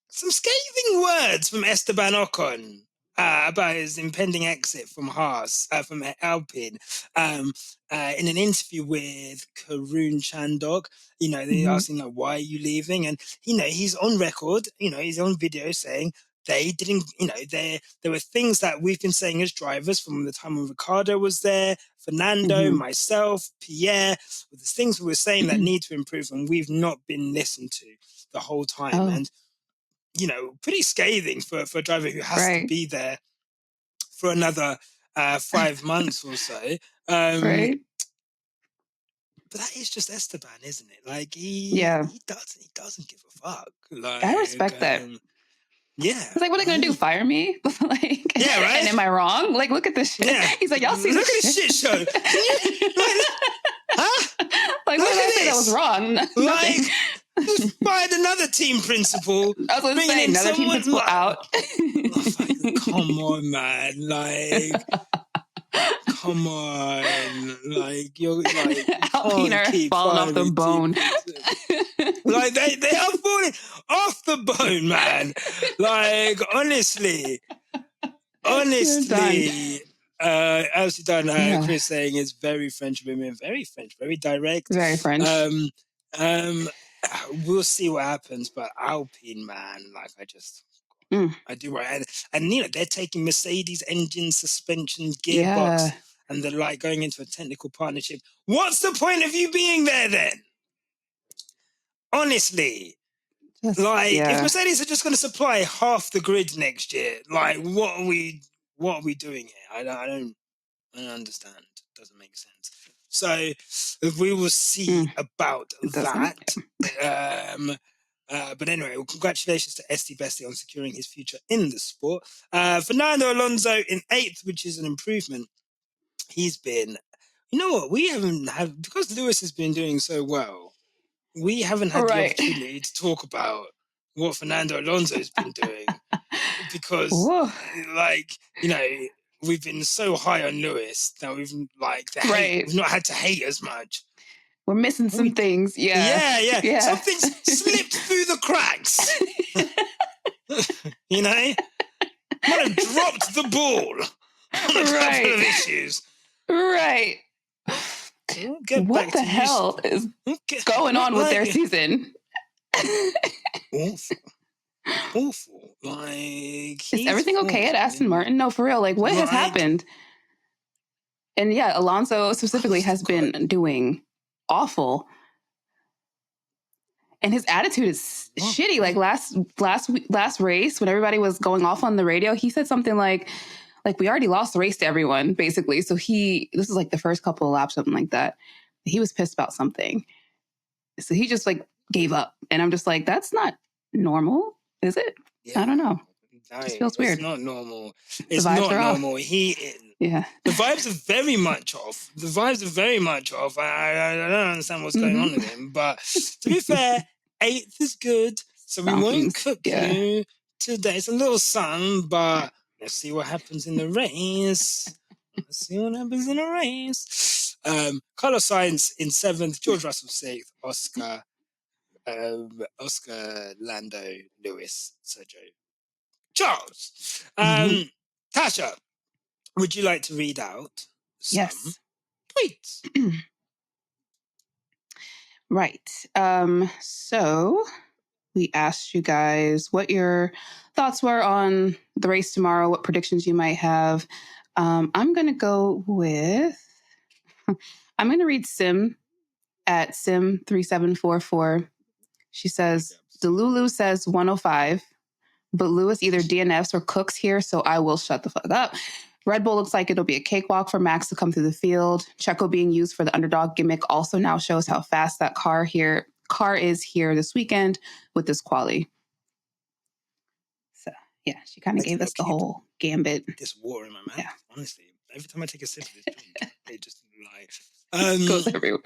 A: some scathing words from Esteban Ocon about his impending exit from Haas, from Alpine, in an interview with Karun Chandok. They asked him, like, why are you leaving? And, he's on record, he's on video saying they didn't, there were things that we've been saying as drivers from the time when Ricardo was there, Fernando, myself, Pierre, the things we were saying that need to improve, and we've not been listened to the whole time. And, pretty scathing for a driver who has to be there for another 5 months or so.
B: Right.
A: But that is just Esteban, isn't it? Like he doesn't give a fuck. Like,
B: I respect that.
A: Yeah.
B: It's like, what are they going to do? Fire me? Like,
A: yeah, right?
B: And am I wrong? Like, look at this shit. Yeah. He's like, y'all see
A: look at this shit show.
B: Huh? Like, what did I say that was wrong?
A: Like, just find another team principal.
B: I was going to say, another team principal out.
A: Come on, man. Like, come on. Like, you're like, you
B: Alpine
A: can't
B: are
A: keep
B: falling off the bone.
A: Like, they are falling off the bone, man. Like, honestly, as you done, Chris saying it's very French women, very French, very direct.
B: Very French.
A: We'll see what happens, but Alpine, man, like, I do right. And you know, they're taking Mercedes engine, suspension, gearbox, and they're like going into a technical partnership. What's the point of you being there then? Honestly. If Mercedes are just going to supply half the grid next year, like, what are we doing here? I don't understand. It doesn't make sense. So we will see about that. But anyway, well, congratulations to Esti Bestie on securing his future in the sport. Fernando Alonso in 8th, which is an improvement. He's been, you know what, we haven't had, because Lewis has been doing so well, we haven't had the opportunity to talk about what Fernando Alonso has been doing. Because, like, you know, we've been so high on Lewis that we've, like, we've not had to hate as much.
B: We're missing some things. Yeah.
A: Something's slipped through the cracks. You know? Might have dropped the ball on a couple of issues.
B: Right. What the hell is going on with their season?
A: Awful. Like,
B: is everything okay at Aston Martin? No, for real. Like, what has happened? And yeah, Alonso specifically has been doing awful. And his attitude is shitty. Like last race, when everybody was going off on the radio, he said something like we already lost the race to everyone, basically. So this is like the first couple of laps, something like that. He was pissed about something. So he just like gave up. And I'm just like, that's not normal, is it? Yeah. I don't know. It just feels weird.
A: It's not normal. It's not normal. The vibes are very much off. I don't understand what's going on with him. But to be fair, 8th is good. So we won't cook you today. It's a little something, but let's see what happens in the race. Carlos Sainz in 7th, George Russell 6th, Oscar, Lando, Lewis, Sergio, Charles. Tasha, would you like to read out some tweets?
B: Right. So we asked you guys what your thoughts were on the race tomorrow, what predictions you might have. I'm going to go with, I'm going to read Sim at Sim3744. She says, Delulu says 105, but Lewis either DNFs or cooks here, so I will shut the fuck up. Red Bull looks like it'll be a cakewalk for Max to come through the field. Checo being used for the underdog gimmick also now shows how fast that car is here this weekend with this quali. So, yeah, she kind of gave us the whole gambit.
A: This water in my mouth, honestly. Every time I take a sip of this drink, it just
B: goes everywhere.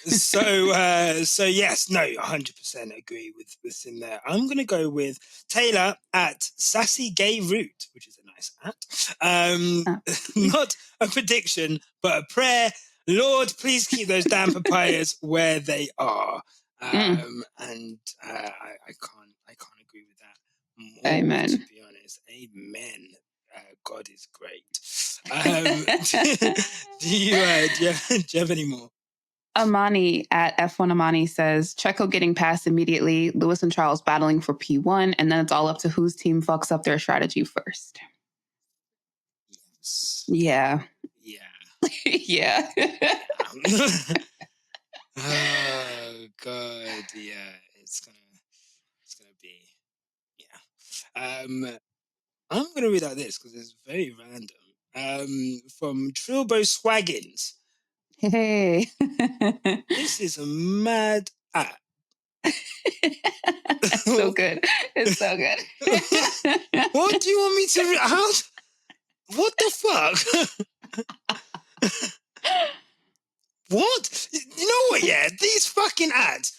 A: So yes, no, 100% agree with in there. I'm gonna go with Taylor at Sassy Gay Root, which is a nice not a prediction, but a prayer. Lord, please keep those damn papayas where they are. And I can't agree with that more.
B: Amen.
A: To be honest, amen. God is great. Do you have any more?
B: Amani at F1 Amani says, Checo getting passed immediately, Lewis and Charles battling for P1, and then it's all up to whose team fucks up their strategy first.
A: Yes.
B: Yeah.
A: Yeah. Oh God, yeah. It's gonna be, yeah. I'm gonna read out this because it's very random. From Trilbo Swaggins.
B: Hey.
A: This is a mad app.
B: It's so good. It's so good.
A: What do you want me to read? What the fuck? What? You know what, yeah? These fucking ads.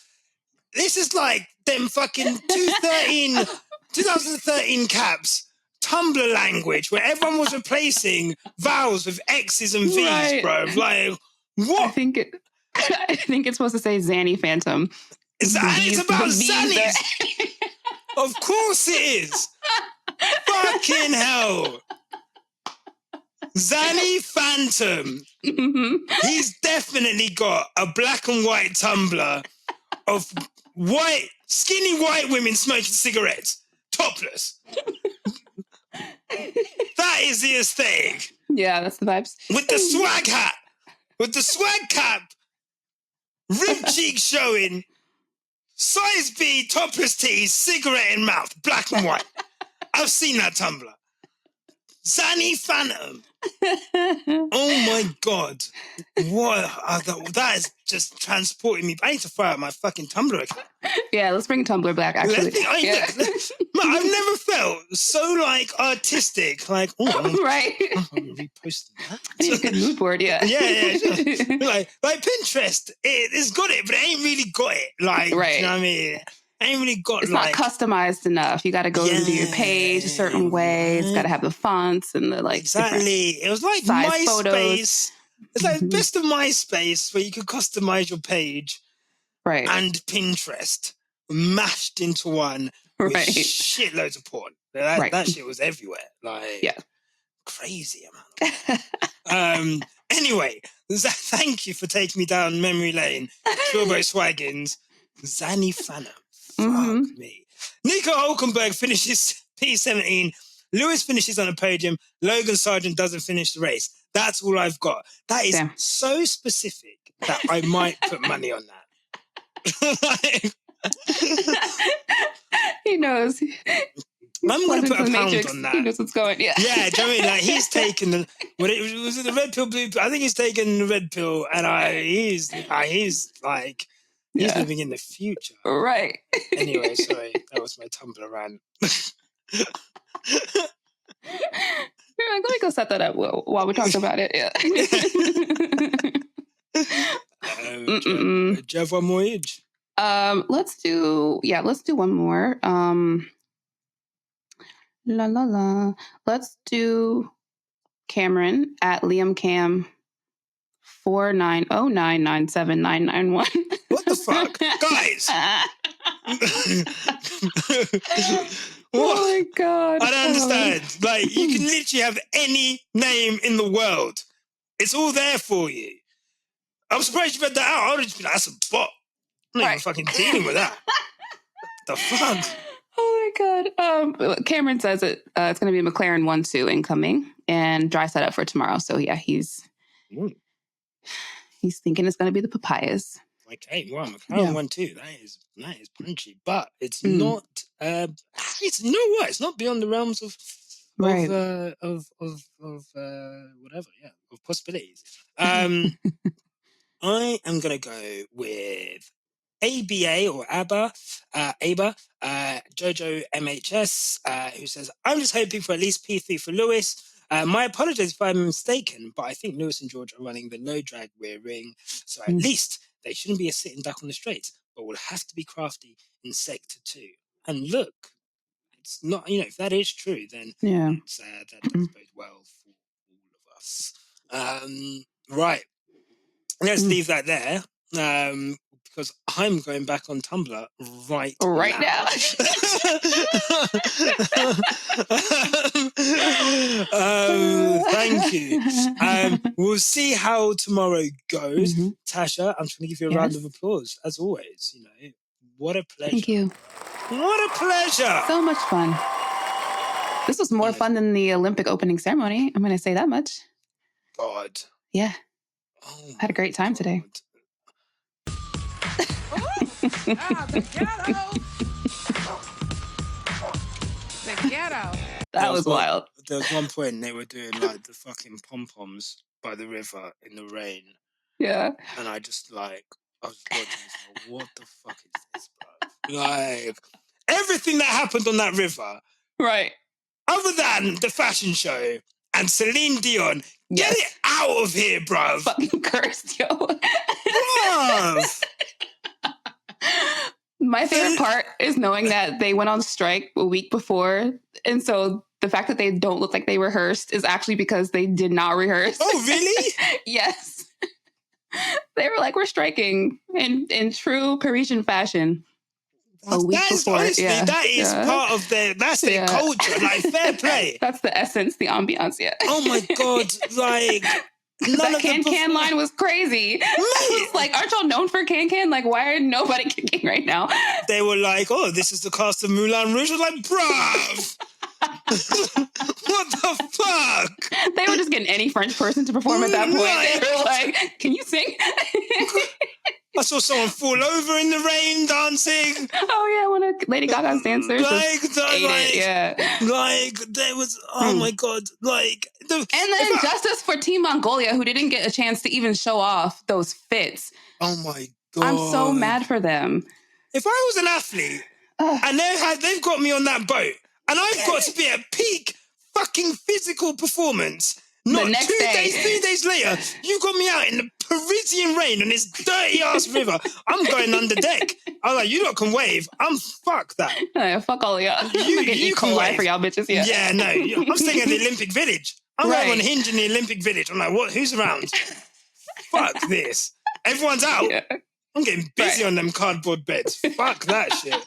A: This is like them fucking 2013 caps Tumblr language where everyone was replacing vowels with X's and V's,
B: Right.
A: bro. Like, what?
B: I think it's supposed to say Zanny Phantom.
A: It's about Zannies. Of course it is. Fucking hell. Zanny Phantom. He's definitely got a black and white Tumblr of skinny white women smoking cigarettes, topless. That is the aesthetic.
B: Yeah, that's the vibes.
A: With the swag hat, with the swag cap, rib cheek showing, size B, topless tees, cigarette in mouth, black and white. I've seen that Tumblr. Zanny Phantom. Oh my God. What? That is just transporting me. I need to fire out my fucking Tumblr account.
B: Yeah, let's bring Tumblr back, actually.
A: I've never felt so, like, artistic. Like,
B: right.
A: I'm reposting that.
B: I need a good mood board, yeah.
A: Yeah. Like Pinterest, it's got it, but it ain't really got it. Like,
B: right.
A: You know what I mean? I ain't really got
B: it's not customized enough. You got to go into your page a certain way. It's got to have the fonts and the
A: exactly. It was like MySpace. Photos. It's like the best of MySpace where you could customize your page,
B: right?
A: And Pinterest mashed into one with shitloads of porn. That shit was everywhere. Like, crazy amount. Anyway, thank you for taking me down memory lane. Turbo Swaggins, Zanny Phantom. Fuck me. Nico Hulkenberg finishes P17. Lewis finishes on a podium. Logan Sargent doesn't finish the race. That's all I've got. That is so specific that I might put money on that.
B: He knows.
A: I'm going to put a pound on that.
B: He knows what's going. Yeah.
A: Yeah, do you know what I mean? Like, he's taken the red pill, blue pill? I think he's taken the red pill, and he's like. He's living in the future.
B: Right.
A: Anyway, sorry. That was my Tumblr rant.
B: Let me go set that up while we're talking about it. Yeah.
A: Do you have one more each?
B: Let's do one more. Let's do Cameron at Liam Cam 4909979991.
A: What the fuck? Guys!
B: Oh my God.
A: I don't understand. Like, you can literally have any name in the world. It's all there for you. I'm surprised you read that out. I would have just been like, that's a bot. I'm not even fucking dealing with that. The fuck?
B: Oh my God. Cameron says it's going to be McLaren 1-2 incoming and dry setup for tomorrow. So yeah, he's thinking it's going to be the papayas.
A: Okay, well, McLaren 1-2. That is punchy, but it's not. It's it's not beyond the realms of whatever, of possibilities. I am gonna go with ABA or ABBA, Jojo MHS, who says, I'm just hoping for at least P3 for Lewis. My apologies if I'm mistaken, but I think Lewis and George are running the low drag rear ring, so at least they shouldn't be a sitting duck on the straights, but will have to be crafty in sector 2. And look, it's not, if that is true, then that does bode well for all of us. Right. Let's leave that there. Because I'm going back on Tumblr right now. Thank you. We'll see how tomorrow goes. Tasha, I'm just going to give you a round of applause, as always. What a pleasure.
B: Thank you.
A: What a pleasure.
B: So much fun. This was more fun than the Olympic opening ceremony. I'm going to say that much.
A: God.
B: Yeah. I had a great time today.
C: The ghetto.
B: That was wild.
A: There was one point they were doing like the fucking pom-poms by the river in the rain.
B: Yeah.
A: And I was watching this, what the fuck is this, bro? Like, everything that happened on that river.
B: Right.
A: Other than the fashion show and Celine Dion, get it out of here, bruv.
B: Fucking cursed, yo.
A: Bruv.
B: My favorite part is knowing that they went on strike a week before, and so the fact that they don't look like they rehearsed is actually because they did not rehearse.
A: Oh, really?
B: Yes. They were like, we're striking in true Parisian fashion. A week before.
A: Honestly, that is part of that's their culture. Like, fair play.
B: That's the essence, the ambiance, yeah.
A: Oh my God. Like, none
B: that
A: of
B: can line was crazy. It's like, aren't y'all known for can? Like, why are nobody kicking right now?
A: They were like, oh, this is the cast of Moulin Rouge. I was like, bruv. What the fuck?
B: They were just getting any French person to perform at that point. They were like, can you sing?
A: I saw someone fall over in the rain dancing.
B: Oh yeah, one of Lady Gaga's dancers.
A: There was, oh my God,
B: and then justice for Team Mongolia, who didn't get a chance to even show off those fits.
A: Oh my God,
B: I'm so mad for them.
A: If I was an athlete and they've got me on that boat, and I've got to be at peak fucking physical performance. Not
B: the next
A: 2 days, 3 days later, you got me out in the Parisian rain on this dirty-ass river. I'm going under deck. I was like, you lot can wave. Fuck that.
B: Fuck all of y'all.
A: You can wave
B: for y'all bitches, yeah.
A: Yeah, no. I'm staying at the Olympic Village. I'm right on Hinge in the Olympic Village. I'm like, what? Who's around? Fuck this. Everyone's out. Yeah. I'm getting busy on them cardboard beds. Fuck that shit.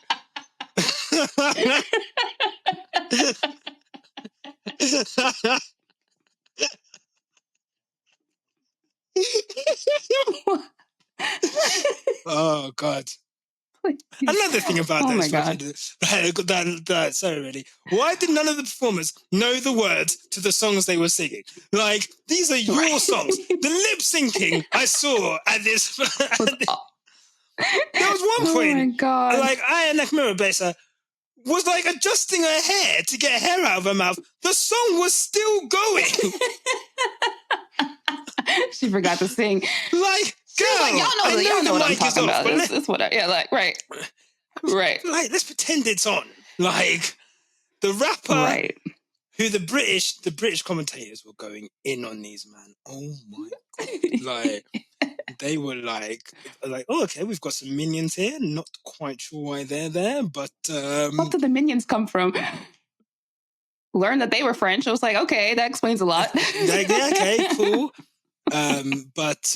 A: Oh God. Another thing about those sorry, really. Why did none of the performers know the words to the songs they were singing? Like, these are your songs. The lip syncing I saw at this. There was one point.
B: Oh my God.
A: Like, Aya Nakamura was like adjusting her hair to get hair out of her mouth. The song was still going.
B: She forgot to sing.
A: Like, girl,
B: like, y'all know what I'm talking about. It's whatever. Yeah, like, right.
A: Like, let's pretend it's on. Like, the rapper, who the British commentators were going in on these, man. Oh my God. Like, they were like, oh, okay, we've got some minions here. Not quite sure why they're there, but
B: what did the minions come from? Learned that they were French. I was like, okay, that explains a lot.
A: Okay, cool. But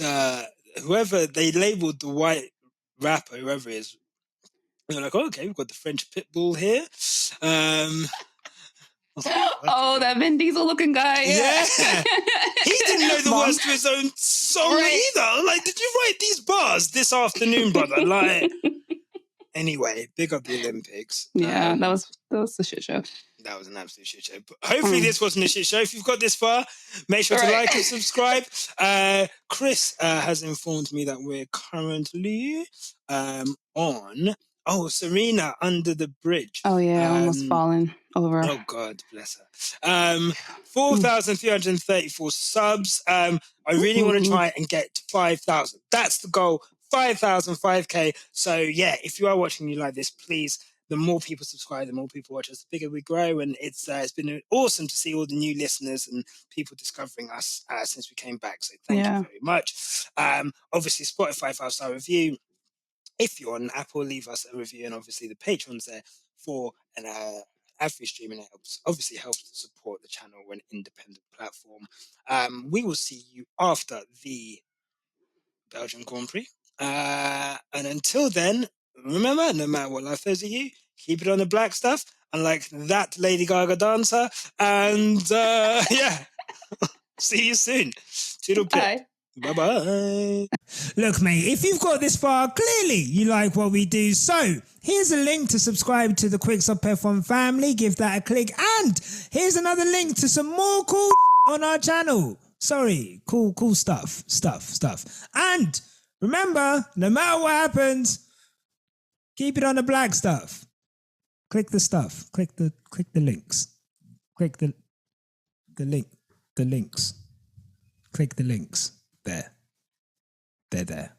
A: whoever they labeled the white rapper, whoever it is, they're like, oh, okay, we've got the French Pitbull here.
B: That Vin Diesel looking guy.
A: Yeah. He didn't know the words to his own song either. Like, did you write these bars this afternoon, brother? Like, anyway, big up the Olympics.
B: Yeah, that was a shit show.
A: That was an absolute shit show. But hopefully this wasn't a shit show. If you've got this far, make sure to like and subscribe. Chris has informed me that we're currently on Serena Under the Bridge.
B: Oh yeah, almost fallen over.
A: Oh God, bless her. 4,334 subs. I really want to try and get 5,000. That's the goal. 5,000, 5K. So yeah, if you are watching you like this, please, the more people subscribe, the more people watch us, the bigger we grow. And it's been awesome to see all the new listeners and people discovering us since we came back. So thank you very much. Obviously, Spotify 5-star review. If you're on Apple, leave us a review, and obviously the Patreon's there for an ad-free streaming. It obviously helps to support the channel. We're an independent platform. We will see you after the Belgian Grand Prix. And until then, remember, no matter what life throws at you, keep it on the black stuff, unlike that Lady Gaga dancer. And see you soon. Toodle pip. Bye-bye. Look, mate, if you've got this far, clearly you like what we do. So here's a link to subscribe to the Quickstop F1 family. Give that a click. And here's another link to some more cool on our channel. Sorry, cool stuff. And remember, no matter what happens, keep it on the black stuff. Click the stuff. Click the links. Click the links. Click the links. There. They're there.